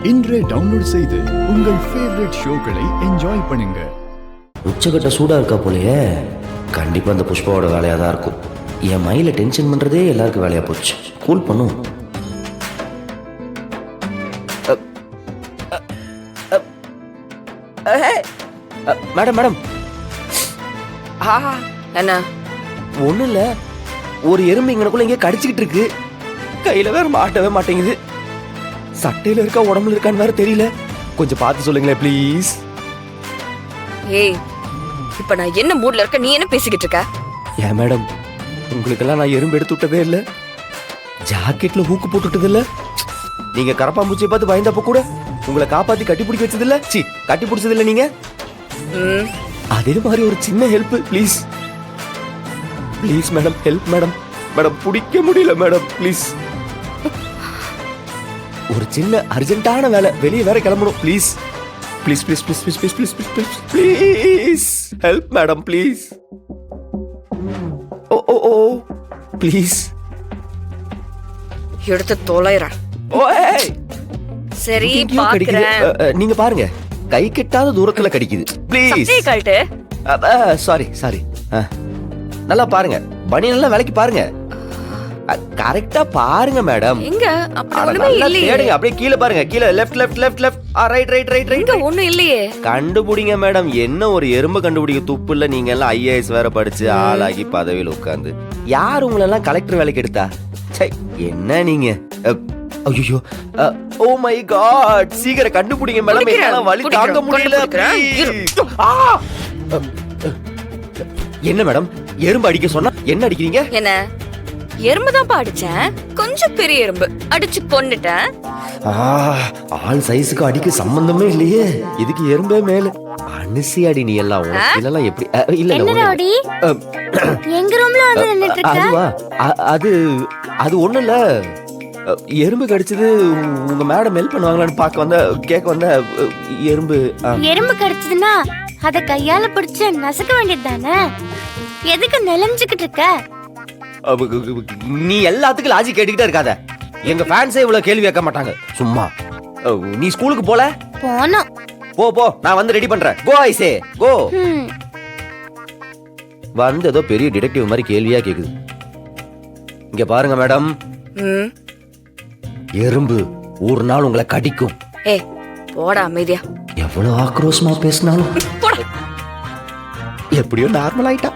இன்றே டவுன்லோட் செய்து உங்கள் ஃபேவரட் ஷோக்களை என்ஜாய் பண்ணுங்க. உச்சக்கட்ட சூடா இருக்கா போலயே. கண்டிப்பா அந்த புஷ்பாவோட வேலையா தான் இருக்கும். என் மையில டென்ஷன் பண்றதே எல்லாருக்கும் வேலையா போச்சு. கூல் பண்ணும். மேடம் மேடம் என்ன ஒன்றும் இல்லை, ஒரு எறும்பு இங்கனக்குள்ள இங்கே கடிச்சிக்கிட்டு இருக்கு. கையில் வேற மாட்டவே மாட்டேங்குது. சட்டையில் இருக்கா உடம்புல இருக்கான்னு வேற தெரியல. கொஞ்சம் பார்த்து சொல்லுங்களேன் ப்ளீஸ். ஏய், இப்ப நான் என்ன மூட்ல இருக்க, நீ என்ன பேசிக்கிட்டு இருக்க? ஏன் மேடம், உங்களுக்கெல்லாம் நான் எறும்பு எடுத்து விட்டதே இல்லை, ஜாக்கெட்ல ஊக்கு போட்டுட்டது இல்லை, நீங்க கரப்பாம்பூச்சியை பார்த்து பயந்தப்ப கூட உங்களை காப்பாத்தி கட்டி பிடிக்க வச்சது இல்ல, சி கட்டி பிடிச்சது இல்லை நீங்க. அதே மாதிரி ஒரு சின்ன help please please madam, help madam. Madam பிடிக்க முடியல மேடம், ப்ளீஸ். ஒரு சின்ன அர்ஜென்ட்டான வேலை, வெளியே வேற கிளம்பணும். Please please please please please please please please please please help madam please. ஓ ஓ ஓ ப்ளீஸ். எடுத்து தொலைறேன். ஓய் சரி பாக்குறேன். நீங்க பாருங்க, கை கெட்டாத தூரத்துல கடிக்குது. ப்ளீஸ் கழட்டு. Sorry sorry. நல்லா பாருங்க, பனி நல்லா விலைக்கு பாருங்க. கரெக்டா பாருங்க மேடம். எங்க அப்படி ஒண்ணுமே இல்லையே. தேடுங்க, அப்படியே கீழ பாருங்க. கீழ left left left left right right right right. இங்க ஒண்ணும் இல்லையே. கண்டுபிடிங்க மேடம். என்ன ஒரு எறும்பு கண்டுபிடிக்க துப்பு இல்ல. நீங்க எல்லாம் IAS வேற படிச்சு ஆளாகி பதவியில் உட்கார்ந்து யார் உங்களை எல்லாம் கலெக்டர் வேலைக்கு எடுத்தா? என்ன நீங்க? ஐயோ, ஓ மை காட், சீக்கிரம் கண்டுபிடிங்க மேடம். என்னால வலி தாங்க முடியல. என்ன மேடம், எறும்பு அடிக்க சொன்னா என்ன அடிக்கிறீங்க? என்ன எறும்பு தான் அடிச்சேன், கொஞ்சம் பெரிய எறும்பு அடிச்சு கொன்னுட்டேன். ஆள் சைஸுக்கு அடிக்க சம்பந்தமே இல்லையே. இதுக்கு எறும்பே மேல அனுசி அடி. நீ எல்லாம் இதெல்லாம் எப்படி? இல்ல எங்க ரூம்ல வந்து நின்னுட்டு இருக்க. அதுவா, அது ஒண்ணும் இல்ல. எறும்பு கடிச்சது உங்க மேடம் ஹெல்ப் பண்ணுவாங்களான்னு பார்க்க வந்த, கேட்க வந்த. எறும்பு கடிச்சதுன்னா அத கையால பிடிச்சு நசுக்க வேண்டியது தானே. எதுக்கு நிலஞ்சுக்கிட்டு இருக்க? நீ எல்லாத்துக்கும் லாஜிக் கேட்டுக்கிட்டே இருக்காத. எங்க ஃபேன்ஸே இவ்வளவு கேள்வி கேட்க மாட்டாங்க சும்மா. நீ ஸ்கூலுக்கு போல? போனோம். போ போ, நான் வந்து ரெடி பண்றேன். கோ ஐ சே கோ. வந்து ஏதோ பெரிய டிடெக்டிவ் மாதிரி கேள்வியா கேக்குது. இங்க பாருங்க மேடம், எறும்பு ஒரு நாள் உங்களை கடிக்கும். ஏய் போடா அமைதியா. எவ்வளவு ஆக்ரோஷமா பேசினாலும் எப்படியோ நார்மல் ஆயிட்டா.